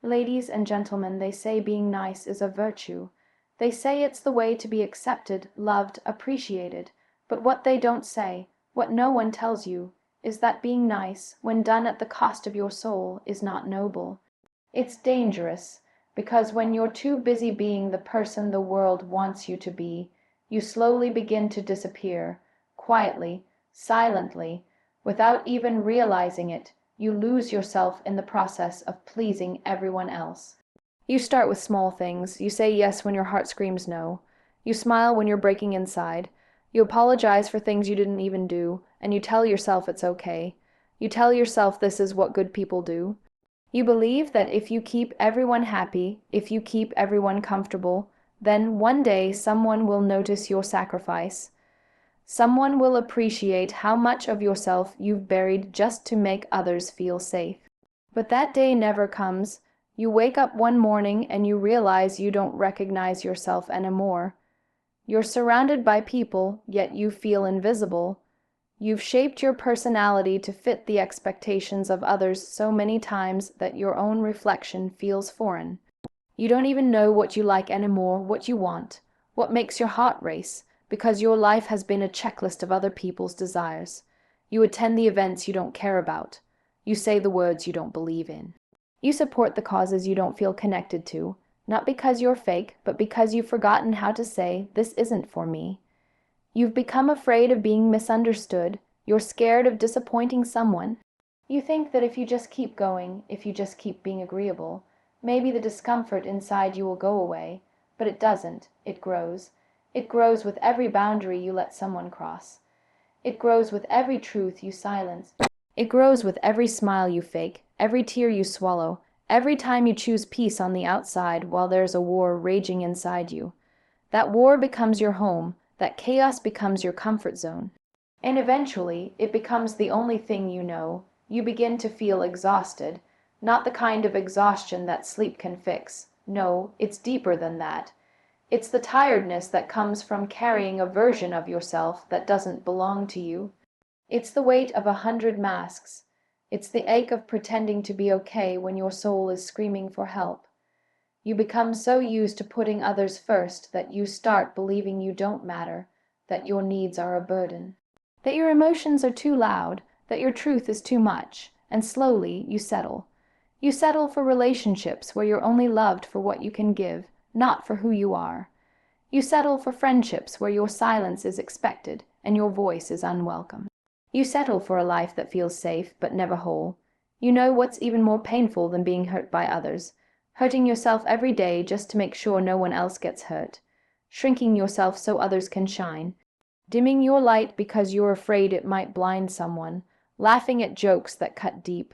Ladies and gentlemen, they say being nice is a virtue. They say it's the way to be accepted, loved, appreciated. But what they don't say, what no one tells you, is that being nice, when done at the cost of your soul, is not noble. It's dangerous, because when you're too busy being the person the world wants you to be, you slowly begin to disappear, quietly, silently, without even realizing it. You lose yourself in the process of pleasing everyone else. You start with small things. You say yes when your heart screams no. You smile when you're breaking inside. You apologize for things you didn't even do, and you tell yourself it's okay. You tell yourself this is what good people do. You believe that if you keep everyone happy, if you keep everyone comfortable, then one day someone will notice your sacrifice. Someone will appreciate how much of yourself you've buried just to make others feel safe. But that day never comes. You wake up one morning and you realize you don't recognize yourself anymore. You're surrounded by people, yet you feel invisible. You've shaped your personality to fit the expectations of others so many times that your own reflection feels foreign. You don't even know what you like anymore, what you want, what makes your heart race, because your life has been a checklist of other people's desires. You attend the events you don't care about. You say the words you don't believe in. You support the causes you don't feel connected to, not because you're fake, but because you've forgotten how to say, "This isn't for me." You've become afraid of being misunderstood. You're scared of disappointing someone. You think that if you just keep going, if you just keep being agreeable, maybe the discomfort inside you will go away, but it doesn't. It grows. It grows with every boundary you let someone cross. It grows with every truth you silence. It grows with every smile you fake, every tear you swallow, every time you choose peace on the outside while there's a war raging inside you. That war becomes your home, that chaos becomes your comfort zone. And eventually, it becomes the only thing you know. You begin to feel exhausted, not the kind of exhaustion that sleep can fix. No, it's deeper than that. It's the tiredness that comes from carrying a version of yourself that doesn't belong to you. It's the weight of 100 masks. It's the ache of pretending to be okay when your soul is screaming for help. You become so used to putting others first that you start believing you don't matter, that your needs are a burden, that your emotions are too loud, that your truth is too much, and slowly you settle. You settle for relationships where you're only loved for what you can give, not for who you are. You settle for friendships where your silence is expected and your voice is unwelcome. You settle for a life that feels safe but never whole. You know what's even more painful than being hurt by others, hurting yourself every day just to make sure no one else gets hurt, shrinking yourself so others can shine, dimming your light because you're afraid it might blind someone, laughing at jokes that cut deep,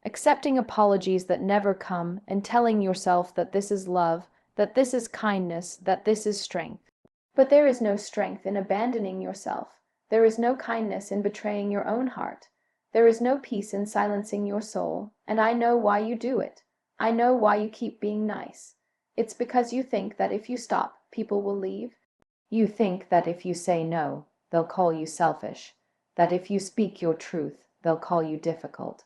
accepting apologies that never come, and telling yourself that this is love, that this is kindness, that this is strength. But there is no strength in abandoning yourself. There is no kindness in betraying your own heart. There is no peace in silencing your soul, and I know why you do it. I know why you keep being nice. It's because you think that if you stop, people will leave. You think that if you say no, they'll call you selfish, that if you speak your truth, they'll call you difficult,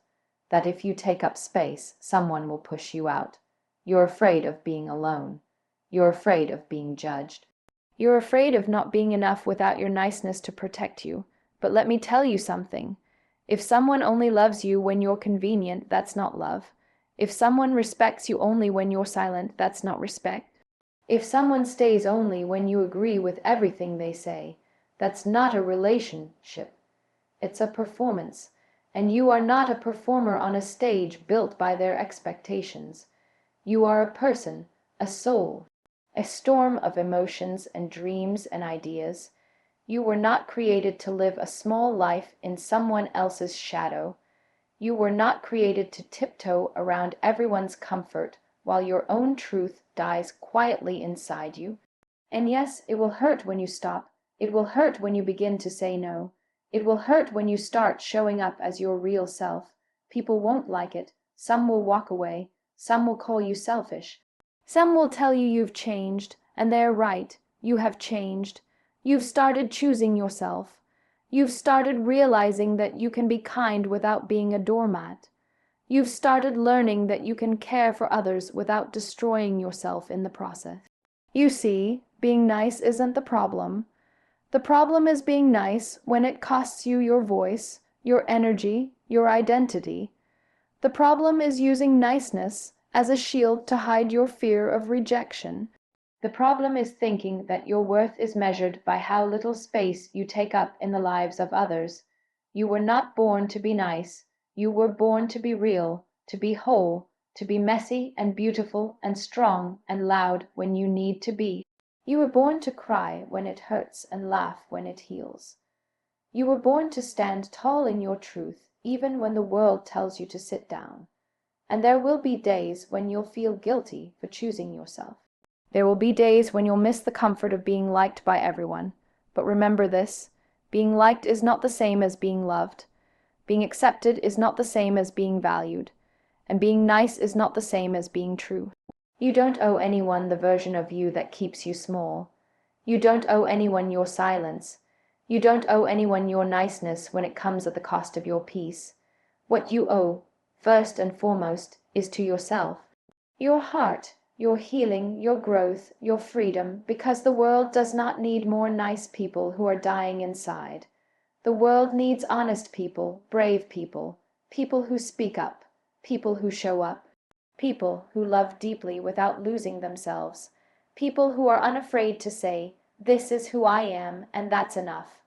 that if you take up space, someone will push you out. You're afraid of being alone. You're afraid of being judged. You're afraid of not being enough without your niceness to protect you. But let me tell you something. If someone only loves you when you're convenient, that's not love. If someone respects you only when you're silent, that's not respect. If someone stays only when you agree with everything they say, that's not a relationship. It's a performance, and you are not a performer on a stage built by their expectations. You are a person, a soul, a storm of emotions and dreams and ideas. You were not created to live a small life in someone else's shadow. You were not created to tiptoe around everyone's comfort while your own truth dies quietly inside you. And yes, it will hurt when you stop. It will hurt when you begin to say no. It will hurt when you start showing up as your real self. People won't like it. Some will walk away. Some will call you selfish. Some will tell you you've changed, and they're right. You have changed. You've started choosing yourself. You've started realizing that you can be kind without being a doormat. You've started learning that you can care for others without destroying yourself in the process. You see, being nice isn't the problem. The problem is being nice when it costs you your voice, your energy, your identity. The problem is using niceness as a shield to hide your fear of rejection. The problem is thinking that your worth is measured by how little space you take up in the lives of others. You were not born to be nice. You were born to be real, to be whole, to be messy and beautiful and strong and loud when you need to be. You were born to cry when it hurts and laugh when it heals. You were born to stand tall in your truth, even when the world tells you to sit down. And there will be days when you'll feel guilty for choosing yourself. There will be days when you'll miss the comfort of being liked by everyone. But remember this, being liked is not the same as being loved. Being accepted is not the same as being valued. And being nice is not the same as being true. You don't owe anyone the version of you that keeps you small. You don't owe anyone your silence. You don't owe anyone your niceness when it comes at the cost of your peace. What you owe, first and foremost, is to yourself. Your heart, your healing, your growth, your freedom, because the world does not need more nice people who are dying inside. The world needs honest people, brave people, people who speak up, people who show up, people who love deeply without losing themselves, people who are unafraid to say, "This is who I am, and that's enough."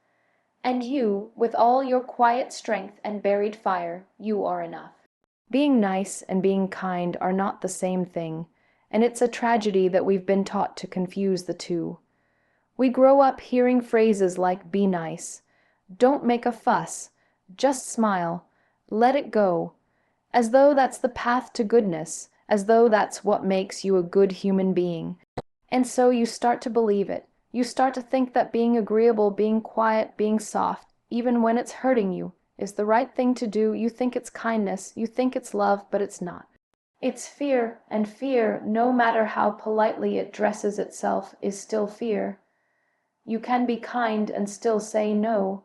And you, with all your quiet strength and buried fire, you are enough. Being nice and being kind are not the same thing, and it's a tragedy that we've been taught to confuse the two. We grow up hearing phrases like "be nice," "don't make a fuss," "just smile," "let it go," as though that's the path to goodness, as though that's what makes you a good human being. And so you start to believe it. You start to think that being agreeable, being quiet, being soft, even when it's hurting you, is the right thing to do. You think it's kindness, you think it's love, but it's not. It's fear, and fear, no matter how politely it dresses itself, is still fear. You can be kind and still say no.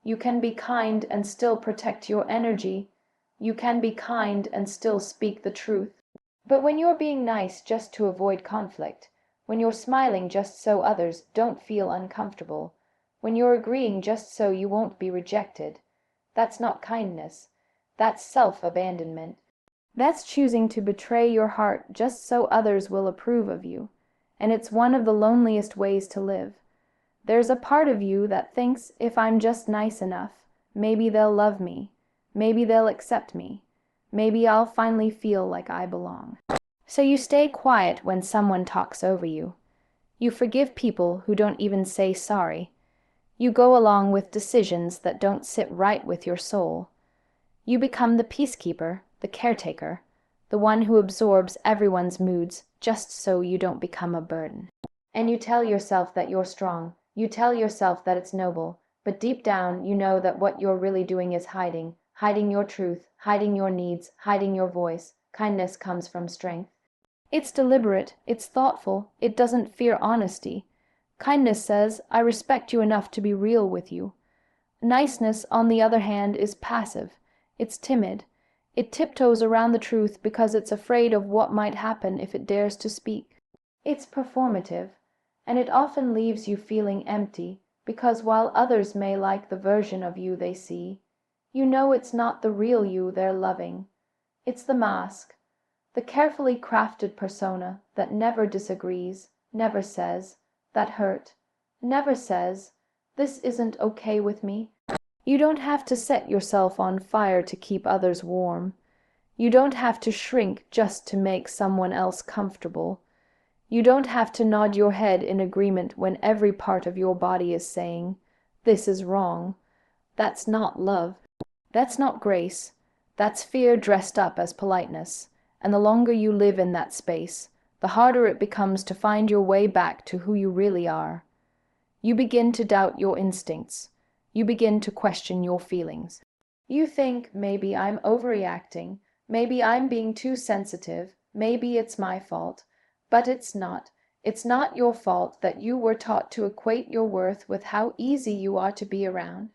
You can be kind and still protect your energy. You can be kind and still speak the truth. But when you're being nice just to avoid conflict, when you're smiling just so others don't feel uncomfortable, when you're agreeing just so you won't be rejected, that's not kindness. That's self-abandonment. That's choosing to betray your heart just so others will approve of you. And it's one of the loneliest ways to live. There's a part of you that thinks, if I'm just nice enough, maybe they'll love me. Maybe they'll accept me. Maybe I'll finally feel like I belong. So you stay quiet when someone talks over you. You forgive people who don't even say sorry. You go along with decisions that don't sit right with your soul. You become the peacekeeper, the caretaker, the one who absorbs everyone's moods just so you don't become a burden. And you tell yourself that you're strong. You tell yourself that it's noble. But deep down, you know that what you're really doing is hiding your truth, hiding your needs, hiding your voice. Kindness comes from strength. It's deliberate, it's thoughtful, it doesn't fear honesty. Kindness says, I respect you enough to be real with you. Niceness, on the other hand, is passive. It's timid. It tiptoes around the truth because it's afraid of what might happen if it dares to speak. It's performative, and it often leaves you feeling empty, because while others may like the version of you they see, you know it's not the real you they're loving. It's the mask, the carefully crafted persona that never disagrees, never says, "That hurt," never says, "This isn't okay with me." You don't have to set yourself on fire to keep others warm. You don't have to shrink just to make someone else comfortable. You don't have to nod your head in agreement when every part of your body is saying, "This is wrong." That's not love. That's not grace. That's fear dressed up as politeness. And the longer you live in that space, the harder it becomes to find your way back to who you really are. You begin to doubt your instincts. You begin to question your feelings. You think, maybe I'm overreacting, maybe I'm being too sensitive, maybe it's my fault. But it's not. It's not your fault that you were taught to equate your worth with how easy you are to be around.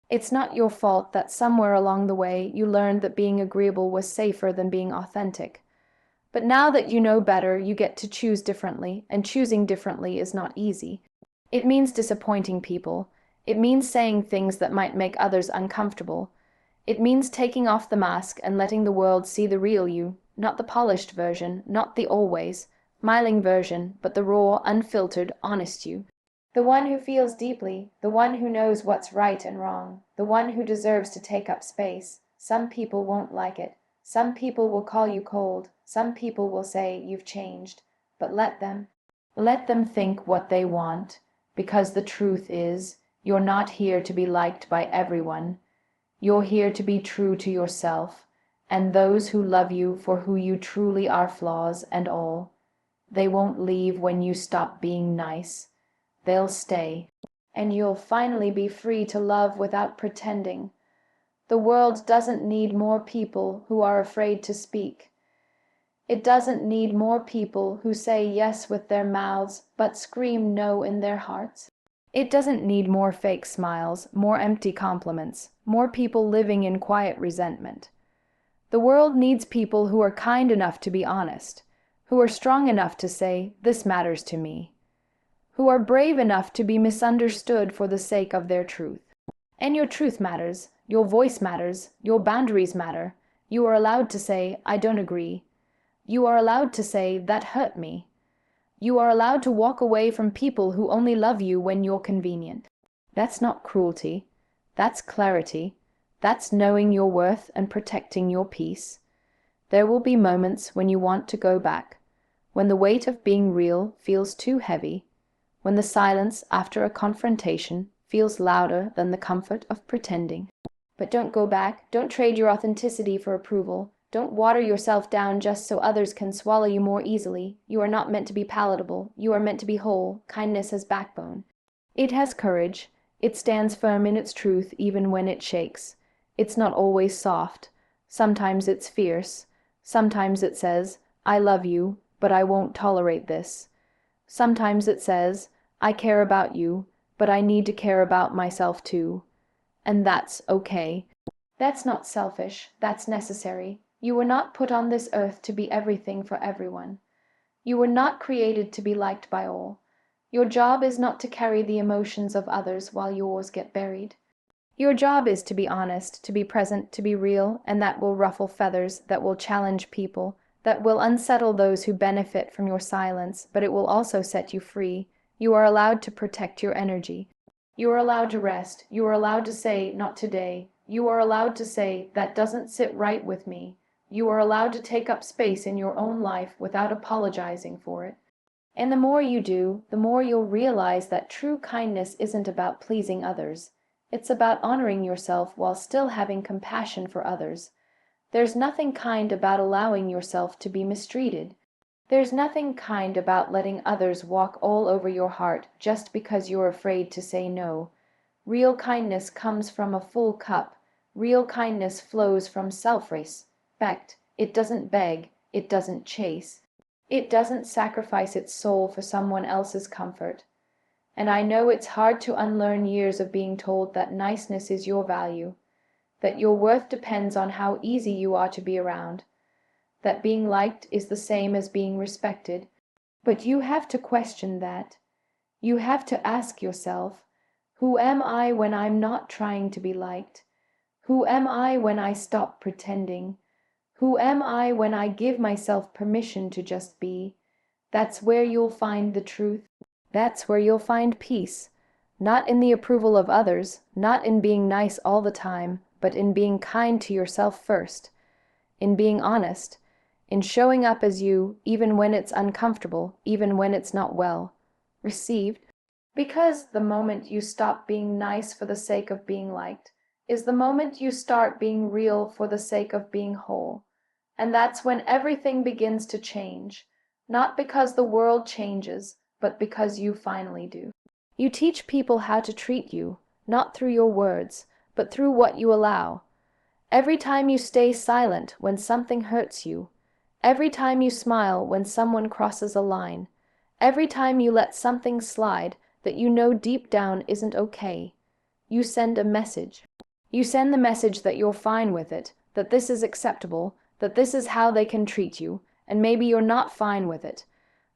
It's not your fault that somewhere along the way you learned that being agreeable was safer than being authentic. But now that you know better, you get to choose differently, and choosing differently is not easy. It means disappointing people. It means saying things that might make others uncomfortable. It means taking off the mask and letting the world see the real you, not the polished version, not the always smiling version, but the raw, unfiltered, honest you. The one who feels deeply, the one who knows what's right and wrong, the one who deserves to take up space. Some people won't like it. Some people will call you cold. Some people will say you've changed. But let them. Let them think what they want, because the truth is, you're not here to be liked by everyone. You're here to be true to yourself, and those who love you for who you truly are, flaws and all. They won't leave when you stop being nice. They'll stay, and you'll finally be free to love without pretending. The world doesn't need more people who are afraid to speak. It doesn't need more people who say yes with their mouths but scream no in their hearts. It doesn't need more fake smiles, more empty compliments, more people living in quiet resentment. The world needs people who are kind enough to be honest, who are strong enough to say, "This matters to me," who are brave enough to be misunderstood for the sake of their truth. And your truth matters, your voice matters, your boundaries matter. You are allowed to say, "I don't agree." You are allowed to say, "That hurt me." You are allowed to walk away from people who only love you when you're convenient. That's not cruelty. That's clarity. That's knowing your worth and protecting your peace. There will be moments when you want to go back, when the weight of being real feels too heavy, when the silence after a confrontation feels louder than the comfort of pretending. But don't go back. Don't trade your authenticity for approval. Don't water yourself down just so others can swallow you more easily. You are not meant to be palatable. You are meant to be whole. Kindness has backbone. It has courage. It stands firm in its truth even when it shakes. It's not always soft. Sometimes it's fierce. Sometimes it says, "I love you, but I won't tolerate this." Sometimes it says, "I care about you, but I need to care about myself too." And that's okay. That's not selfish. That's necessary. You were not put on this earth to be everything for everyone. You were not created to be liked by all. Your job is not to carry the emotions of others while yours get buried. Your job is to be honest, to be present, to be real, and that will ruffle feathers, that will challenge people, that will unsettle those who benefit from your silence, but it will also set you free. You are allowed to protect your energy. You are allowed to rest. You are allowed to say, "Not today." You are allowed to say, "That doesn't sit right with me." You are allowed to take up space in your own life without apologizing for it. And the more you do, the more you'll realize that true kindness isn't about pleasing others. It's about honoring yourself while still having compassion for others. There's nothing kind about allowing yourself to be mistreated. There's nothing kind about letting others walk all over your heart just because you're afraid to say no. Real kindness comes from a full cup. Real kindness flows from self-respect. It doesn't beg. It doesn't chase. It doesn't sacrifice its soul for someone else's comfort. And I know it's hard to unlearn years of being told that niceness is your value, that your worth depends on how easy you are to be around, that being liked is the same as being respected. But you have to question that. You have to ask yourself, who am I when I'm not trying to be liked? Who am I when I stop pretending? Who am I when I give myself permission to just be? That's where you'll find the truth. That's where you'll find peace. Not in the approval of others, not in being nice all the time, but in being kind to yourself first, in being honest, in showing up as you, even when it's uncomfortable, even when it's not well received. Because the moment you stop being nice for the sake of being liked is the moment you start being real for the sake of being whole. And that's when everything begins to change, not because the world changes, but because you finally do. You teach people how to treat you, not through your words, but through what you allow. Every time you stay silent when something hurts you, every time you smile when someone crosses a line, every time you let something slide that you know deep down isn't okay, you send a message. You send the message that you're fine with it, that this is acceptable, that this is how they can treat you, and maybe you're not fine with it.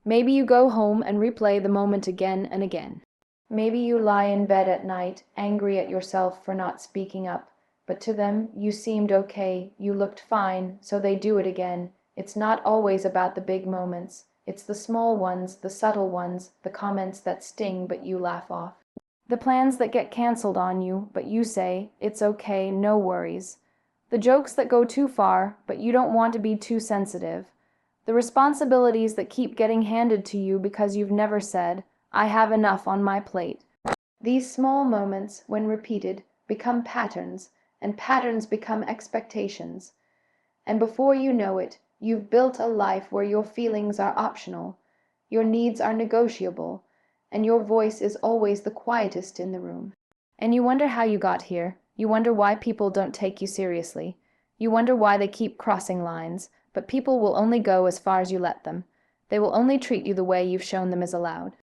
Maybe you go home and replay the moment again and again. Maybe you lie in bed at night, angry at yourself for not speaking up, but to them you seemed okay, you looked fine, so they do it again. It's not always about the big moments. It's the small ones, the subtle ones, the comments that sting but you laugh off. The plans that get cancelled on you, but you say, it's okay, no worries. The jokes that go too far, but you don't want to be too sensitive. The responsibilities that keep getting handed to you because you've never said, I have enough on my plate. These small moments, when repeated, become patterns, and patterns become expectations. And before you know it, you've built a life where your feelings are optional, your needs are negotiable, and your voice is always the quietest in the room. And you wonder how you got here. You wonder why people don't take you seriously. You wonder why they keep crossing lines, but people will only go as far as you let them. They will only treat you the way you've shown them is allowed.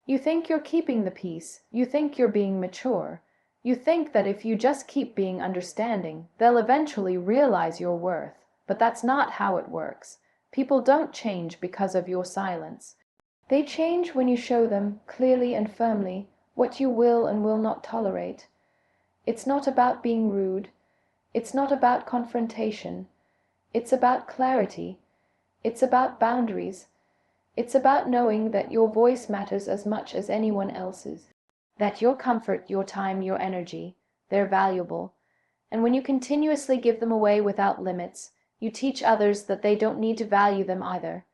You think you're keeping the peace. You think you're being mature. You think that if you just keep being understanding, they'll eventually realize your worth. But that's not how it works. People don't change because of your silence. They change when you show them, clearly and firmly, what you will and will not tolerate. It's not about being rude. It's not about confrontation. It's about clarity. It's about boundaries. It's about knowing that your voice matters as much as anyone else's. That your comfort, your time, your energy, they're valuable. And when you continuously give them away without limits, you teach others that they don't need to value them either.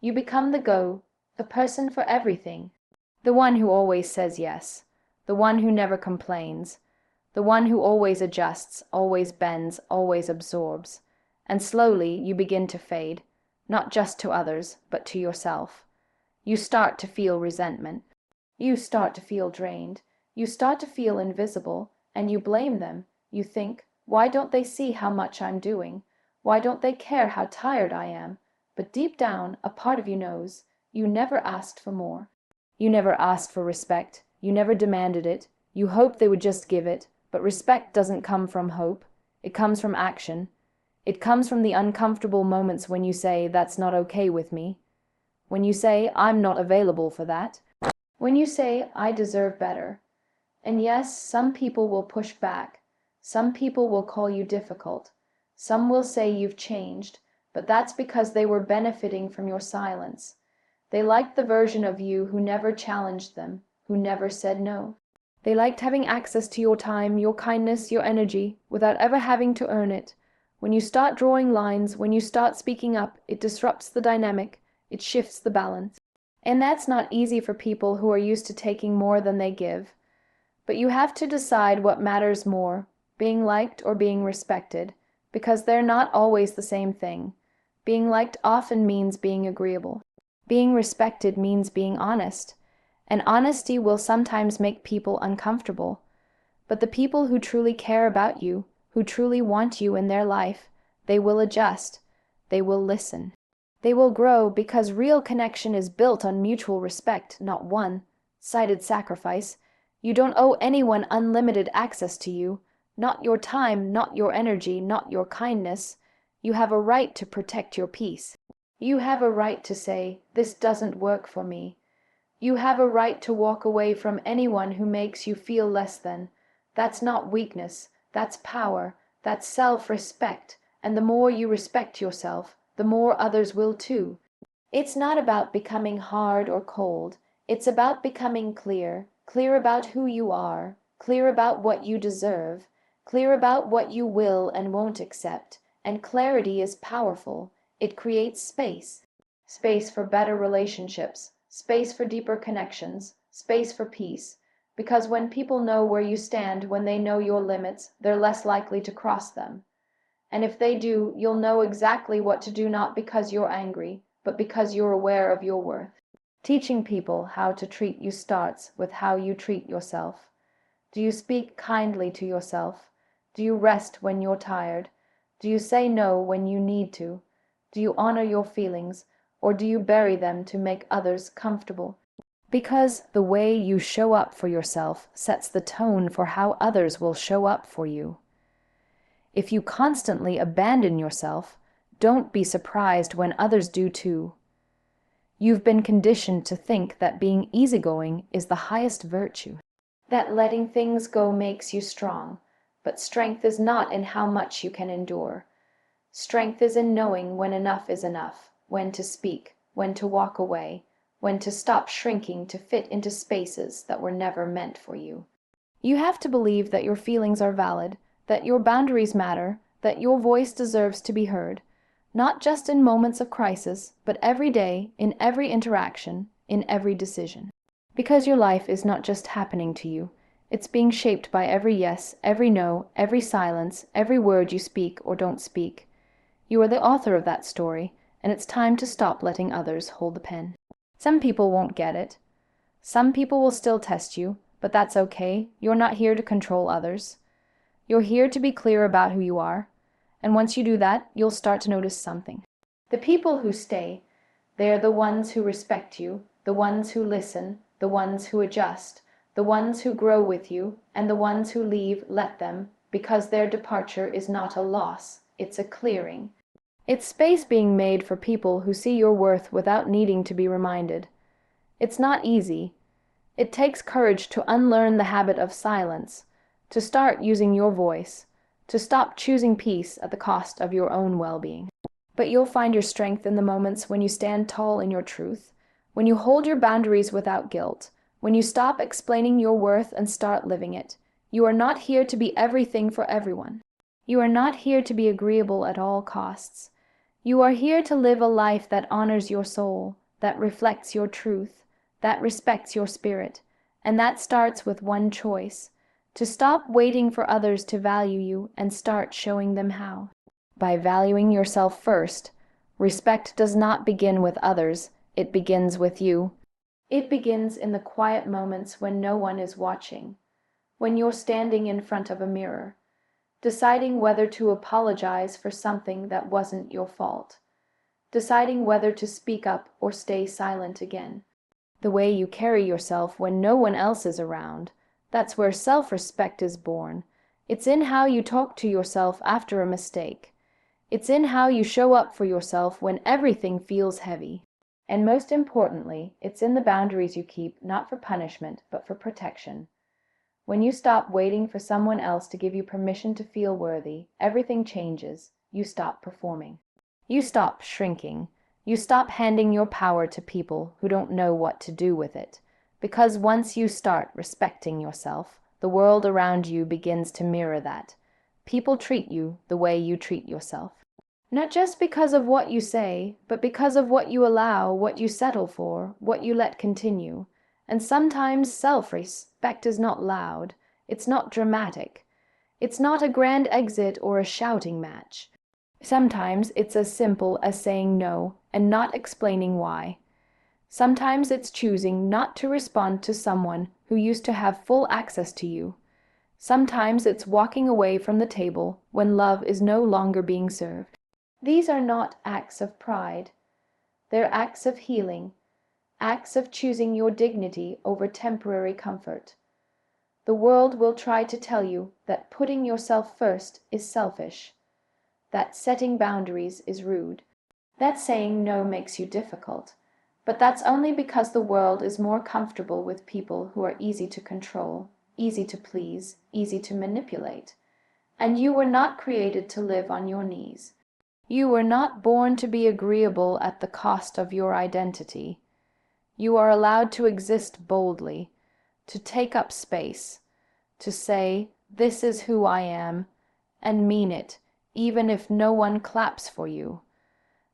You become the person for everything. The one who always says yes. The one who never complains. The one who always adjusts, always bends, always absorbs. And slowly you begin to fade, not just to others, but to yourself. You start to feel resentment. You start to feel drained. You start to feel invisible, and you blame them. You think, why don't they see how much I'm doing? Why don't they care how tired I am? But deep down, a part of you knows, you never asked for more. You never asked for respect. You never demanded it. You hoped they would just give it. But respect doesn't come from hope. It comes from action. It comes from the uncomfortable moments when you say, that's not okay with me. When you say, I'm not available for that. When you say, I deserve better. And yes, some people will push back. Some people will call you difficult. Some will say you've changed, but that's because they were benefiting from your silence. They liked the version of you who never challenged them, who never said no. They liked having access to your time, your kindness, your energy, without ever having to earn it. When you start drawing lines, when you start speaking up, it disrupts the dynamic, it shifts the balance. And that's not easy for people who are used to taking more than they give. But you have to decide what matters more, being liked or being respected, because they're not always the same thing. Being liked often means being agreeable. Being respected means being honest. And honesty will sometimes make people uncomfortable. But the people who truly care about you, who truly want you in their life, they will adjust. They will listen. They will grow because real connection is built on mutual respect, not one-sided sacrifice. You don't owe anyone unlimited access to you, not your time, not your energy, not your kindness. You have a right to protect your peace. You have a right to say, this doesn't work for me. You have a right to walk away from anyone who makes you feel less than. That's not weakness, that's power, that's self-respect, and the more you respect yourself, the more others will too. It's not about becoming hard or cold, it's about becoming clear, clear about who you are, clear about what you deserve, clear about what you will and won't accept, and clarity is powerful. It creates space. Space for better relationships. Space for deeper connections, space for peace, because when people know where you stand, when they know your limits, they're less likely to cross them. And if they do, you'll know exactly what to do, not because you're angry, but because you're aware of your worth. Teaching people how to treat you starts with how you treat yourself. Do you speak kindly to yourself? Do you rest when you're tired? Do you say no when you need to? Do you honor your feelings? Or do you bury them to make others comfortable? Because the way you show up for yourself sets the tone for how others will show up for you. If you constantly abandon yourself, don't be surprised when others do too. You've been conditioned to think that being easygoing is the highest virtue, that letting things go makes you strong, but strength is not in how much you can endure. Strength is in knowing when enough is enough, when to speak, when to walk away, when to stop shrinking to fit into spaces that were never meant for you. You have to believe that your feelings are valid, that your boundaries matter, that your voice deserves to be heard, not just in moments of crisis, but every day, in every interaction, in every decision. Because your life is not just happening to you, it's being shaped by every yes, every no, every silence, every word you speak or don't speak. You are the author of that story, and it's time to stop letting others hold the pen. Some people won't get it. Some people will still test you, but that's okay. You're not here to control others. You're here to be clear about who you are. And once you do that, you'll start to notice something. The people who stay, they're the ones who respect you, the ones who listen, the ones who adjust, the ones who grow with you, and the ones who leave, let them, because their departure is not a loss, it's a clearing. It's space being made for people who see your worth without needing to be reminded. It's not easy. It takes courage to unlearn the habit of silence, to start using your voice, to stop choosing peace at the cost of your own well-being. But you'll find your strength in the moments when you stand tall in your truth, when you hold your boundaries without guilt, when you stop explaining your worth and start living it. You are not here to be everything for everyone. You are not here to be agreeable at all costs. You are here to live a life that honors your soul, that reflects your truth, that respects your spirit, and that starts with one choice: to stop waiting for others to value you and start showing them how. By valuing yourself first, respect does not begin with others, it begins with you. It begins in the quiet moments when no one is watching, when you're standing in front of a mirror, deciding whether to apologize for something that wasn't your fault, deciding whether to speak up or stay silent again. The way you carry yourself when no one else is around, that's where self-respect is born. It's in how you talk to yourself after a mistake. It's in how you show up for yourself when everything feels heavy. And most importantly, it's in the boundaries you keep, not for punishment, but for protection. When you stop waiting for someone else to give you permission to feel worthy, everything changes. You stop performing. You stop shrinking. You stop handing your power to people who don't know what to do with it. Because once you start respecting yourself, the world around you begins to mirror that. People treat you the way you treat yourself. Not just because of what you say, but because of what you allow, what you settle for, what you let continue. And sometimes self-respect is not loud, it's not dramatic, it's not a grand exit or a shouting match. Sometimes it's as simple as saying no and not explaining why. Sometimes it's choosing not to respond to someone who used to have full access to you. Sometimes it's walking away from the table when love is no longer being served. These are not acts of pride. They're acts of healing, acts of choosing your dignity over temporary comfort. The world will try to tell you that putting yourself first is selfish, that setting boundaries is rude, that saying no makes you difficult. But that's only because the world is more comfortable with people who are easy to control, easy to please, easy to manipulate. And you were not created to live on your knees. You were not born to be agreeable at the cost of your identity. You are allowed to exist boldly, to take up space, to say, "This is who I am," and mean it, even if no one claps for you.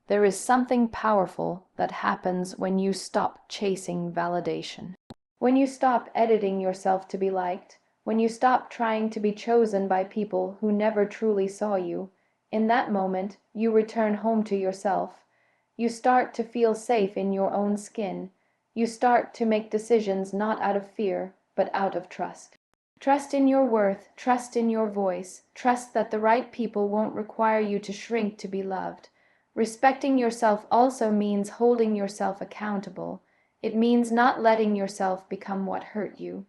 There is something powerful that happens when you stop chasing validation. When you stop editing yourself to be liked, when you stop trying to be chosen by people who never truly saw you, in that moment you return home to yourself. You start to feel safe in your own skin. You start to make decisions not out of fear, but out of trust. Trust in your worth, trust in your voice, trust that the right people won't require you to shrink to be loved. Respecting yourself also means holding yourself accountable. It means not letting yourself become what hurt you.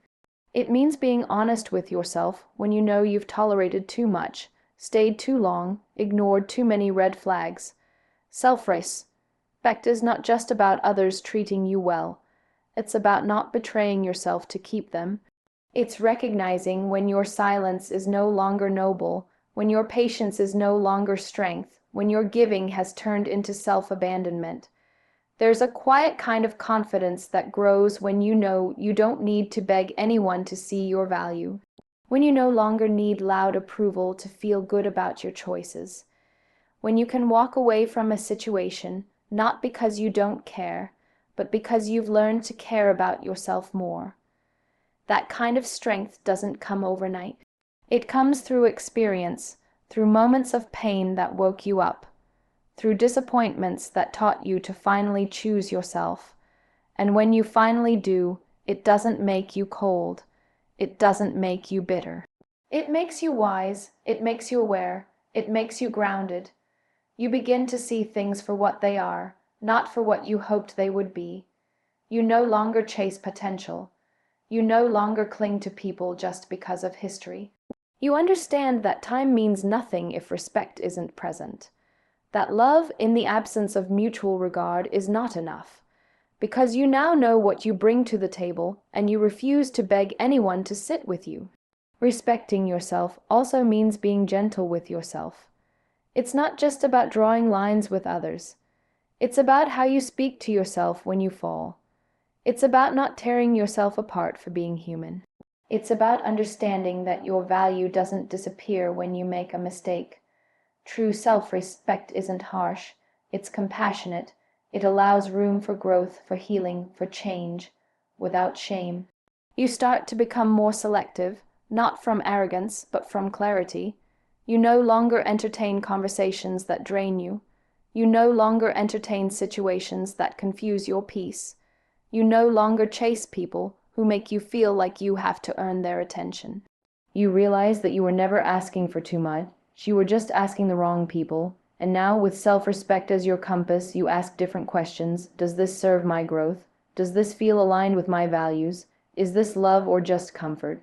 It means being honest with yourself when you know you've tolerated too much, stayed too long, ignored too many red flags. Self-respect is not just about others treating you well. It's about not betraying yourself to keep them. It's recognizing when your silence is no longer noble, when your patience is no longer strength, when your giving has turned into self-abandonment. There's a quiet kind of confidence that grows when you know you don't need to beg anyone to see your value, when you no longer need loud approval to feel good about your choices, when you can walk away from a situation, not because you don't care, but because you've learned to care about yourself more. That kind of strength doesn't come overnight. It comes through experience, through moments of pain that woke you up, through disappointments that taught you to finally choose yourself. And when you finally do, it doesn't make you cold. It doesn't make you bitter. It makes you wise. It makes you aware. It makes you grounded. You begin to see things for what they are, not for what you hoped they would be. You no longer chase potential. You no longer cling to people just because of history. You understand that time means nothing if respect isn't present. That love, in the absence of mutual regard, is not enough. Because you now know what you bring to the table, and you refuse to beg anyone to sit with you. Respecting yourself also means being gentle with yourself. It's not just about drawing lines with others. It's about how you speak to yourself when you fall. It's about not tearing yourself apart for being human. It's about understanding that your value doesn't disappear when you make a mistake. True self-respect isn't harsh, it's compassionate. It allows room for growth, for healing, for change, without shame. You start to become more selective, not from arrogance, but from clarity. You no longer entertain conversations that drain you. You no longer entertain situations that confuse your peace. You no longer chase people who make you feel like you have to earn their attention. You realize that you were never asking for too much. You were just asking the wrong people. And now, with self-respect as your compass, you ask different questions. Does this serve my growth? Does this feel aligned with my values? Is this love or just comfort?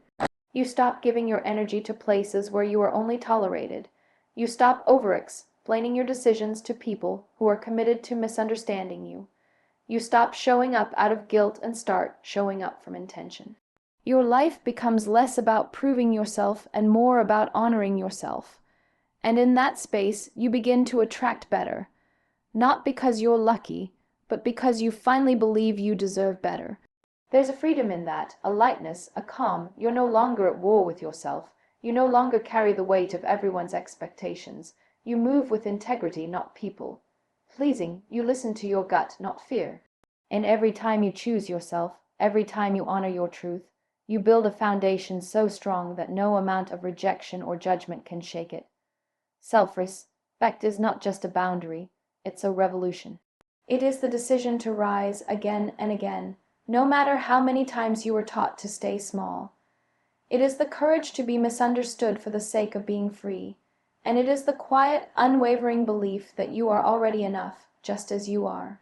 You stop giving your energy to places where you are only tolerated. You stop over-explaining your decisions to people who are committed to misunderstanding you. You stop showing up out of guilt and start showing up from intention. Your life becomes less about proving yourself and more about honoring yourself. And in that space, you begin to attract better. Not because you're lucky, but because you finally believe you deserve better. There's a freedom in that, a lightness, a calm. You're no longer at war with yourself. You no longer carry the weight of everyone's expectations. You move with integrity, not people pleasing. You listen to your gut, not fear. And every time you choose yourself, every time you honor your truth, you build a foundation so strong that no amount of rejection or judgment can shake it. Self-respect is not just a boundary, it's a revolution. It is the decision to rise again and again, no matter how many times you were taught to stay small. It is the courage to be misunderstood for the sake of being free. And it is the quiet, unwavering belief that you are already enough, just as you are.